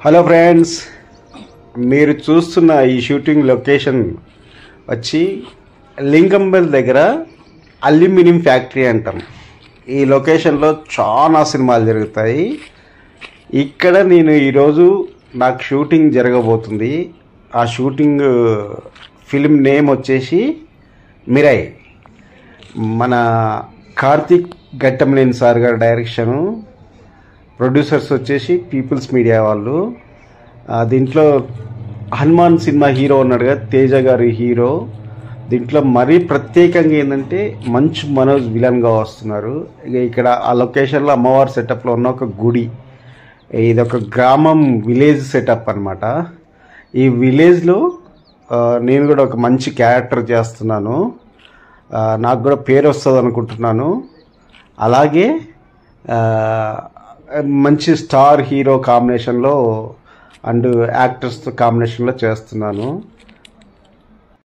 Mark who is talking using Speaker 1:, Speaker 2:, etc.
Speaker 1: Hello friends, మీరు చూస్తున్న ఈ షూటింగ్ లొకేషన్ వచ్చి లింగంబెల్ దగ్గర అల్యూమినియం ఫ్యాక్టరీ అంటాం. ఈ లొకేషన్లో చాలా సినిమాలు జరుగుతాయి. ఇక్కడ నేను ఈరోజు నాకు షూటింగ్ జరగబోతుంది. ఆ షూటింగ్ ఫిల్మ్ నేమ్ వచ్చేసి మిరాయ్. మన కార్తిక్ ఘట్టమనేని సార్ గారి డైరెక్షను, ప్రొడ్యూసర్స్ వచ్చేసి పీపుల్స్ మీడియా వాళ్ళు. దీంట్లో హనుమాన్ సినిమా హీరో ఉన్నాడుగా, తేజ గారి హీరో. దీంట్లో మరీ ప్రత్యేకంగా ఏంటంటే మంచు మనోజ్ విలన్గా వస్తున్నారు. ఇక ఇక్కడ ఆ లొకేషన్లో అమ్మవారి సెటప్లో ఉన్న ఒక గుడి, ఇది ఒక గ్రామం విలేజ్ సెటప్ అనమాట. ఈ విలేజ్లో నేను కూడా ఒక మంచి క్యారెక్టర్ చేస్తున్నాను. నాకు కూడా పేరు వస్తుంది అనుకుంటున్నాను. అలాగే మంచి స్టార్ హీరో కాంబినేషన్లో అండ్ యాక్టర్స్తో కాంబినేషన్లో చేస్తున్నాను.